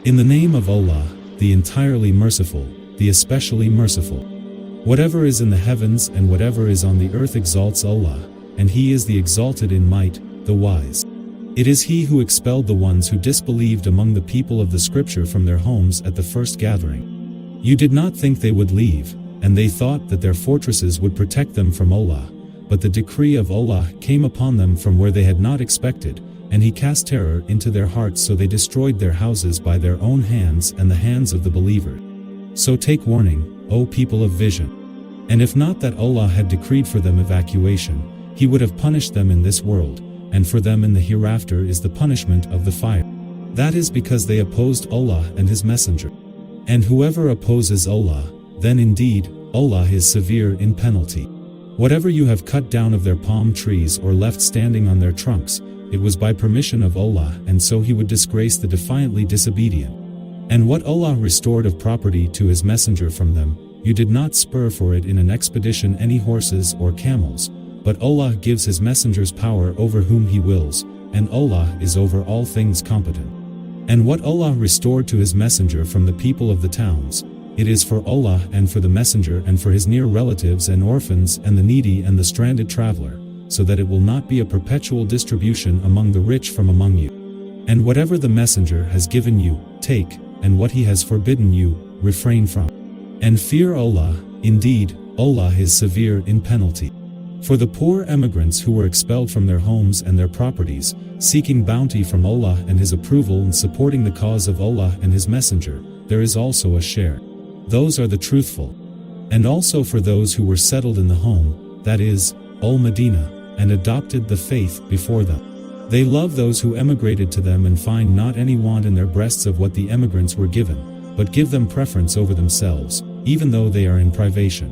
In the name of Allah, the entirely merciful, the especially merciful. Whatever is in the heavens and whatever is on the earth exalts Allah, and He is the exalted in might, the wise. It is He who expelled the ones who disbelieved among the people of the scripture from their homes at the first gathering. You did not think they would leave, and they thought that their fortresses would protect them from Allah, but the decree of Allah came upon them from where they had not expected, and He cast terror into their hearts, so they destroyed their houses by their own hands and the hands of the believer. So take warning, O people of vision. And if not that Allah had decreed for them evacuation, He would have punished them in this world, and for them in the hereafter is the punishment of the fire. That is because they opposed Allah and His Messenger. And whoever opposes Allah, then indeed, Allah is severe in penalty. Whatever you have cut down of their palm trees or left standing on their trunks, it was by permission of Allah, and so He would disgrace the defiantly disobedient. And what Allah restored of property to His Messenger from them, you did not spur for it in an expedition any horses or camels, but Allah gives His messengers power over whom He wills, and Allah is over all things competent. And what Allah restored to His messenger from the people of the towns, it is for Allah and for the messenger and for his near relatives and orphans and the needy and the stranded traveler, so that it will not be a perpetual distribution among the rich from among you. And whatever the messenger has given you, take, and what he has forbidden you, refrain from. And fear Allah, indeed, Allah is severe in penalty. For the poor emigrants who were expelled from their homes and their properties, seeking bounty from Allah and His approval and supporting the cause of Allah and His Messenger, there is also a share. Those are the truthful. And also for those who were settled in the home, that is, Medina, and adopted the faith before them. They love those who emigrated to them and find not any want in their breasts of what the emigrants were given, but give them preference over themselves, even though they are in privation.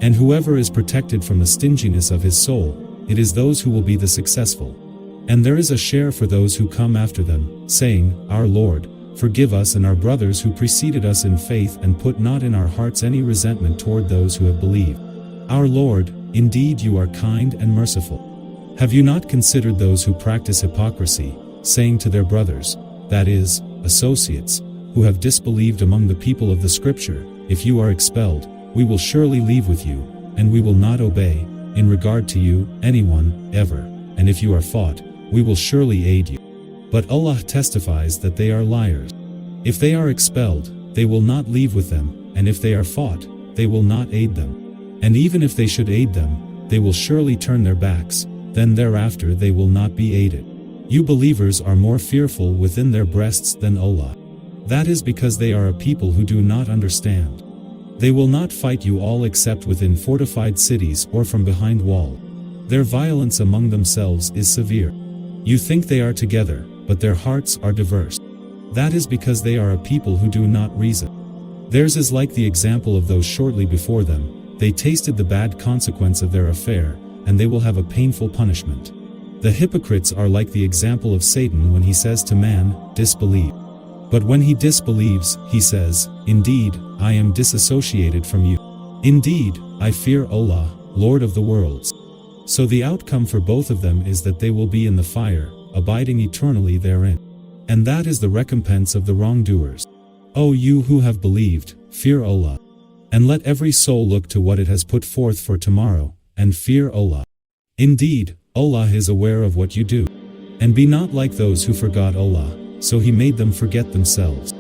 And whoever is protected from the stinginess of his soul, it is those who will be the successful. And there is a share for those who come after them, saying, Our Lord, forgive us and our brothers who preceded us in faith, and put not in our hearts any resentment toward those who have believed. Our Lord, indeed you are kind and merciful. Have you not considered those who practice hypocrisy, saying to their brothers, that is, associates, who have disbelieved among the people of the scripture, if you are expelled, we will surely leave with you, and we will not obey, in regard to you, anyone, ever, and if you are fought, we will surely aid you. But Allah testifies that they are liars. If they are expelled, they will not leave with them, and if they are fought, they will not aid them. And even if they should aid them, they will surely turn their backs, then thereafter they will not be aided. You believers are more fearful within their breasts than Allah. That is because they are a people who do not understand. They will not fight you all except within fortified cities or from behind wall. Their violence among themselves is severe. You think they are together, but their hearts are diverse. That is because they are a people who do not reason. Theirs is like the example of those shortly before them. They tasted the bad consequence of their affair, and they will have a painful punishment. The hypocrites are like the example of Satan when he says to man, disbelieve. But when he disbelieves, he says, Indeed, I am disassociated from you. Indeed, I fear Allah, Lord of the worlds. So the outcome for both of them is that they will be in the fire, abiding eternally therein. And that is the recompense of the wrongdoers. O you who have believed, fear Allah. And let every soul look to what it has put forth for tomorrow, and fear Allah. Indeed, Allah is aware of what you do. And be not like those who forgot Allah, so He made them forget themselves.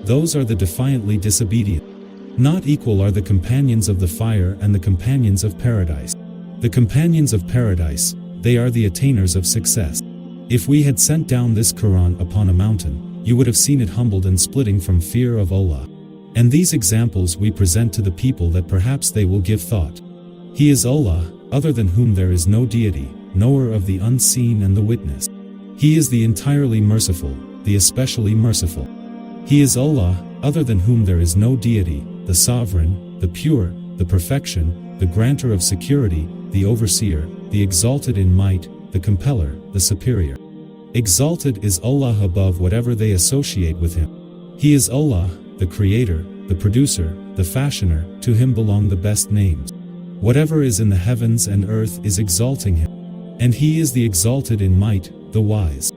Those are the defiantly disobedient. Not equal are the companions of the fire and the companions of paradise. The companions of paradise, they are the attainers of success. If we had sent down this Quran upon a mountain, you would have seen it humbled and splitting from fear of Allah. And these examples we present to the people that perhaps they will give thought. He is Allah, other than whom there is no deity, knower of the unseen and the witness. He is the entirely merciful, the especially merciful. He is Allah, other than whom there is no deity, the sovereign, the pure, the perfection, the granter of security, the overseer, the exalted in might, the compeller, the superior. Exalted is Allah above whatever they associate with Him. He is Allah, the creator, the producer, the fashioner, to Him belong the best names. Whatever is in the heavens and earth is exalting Him. And He is the exalted in might, the wise.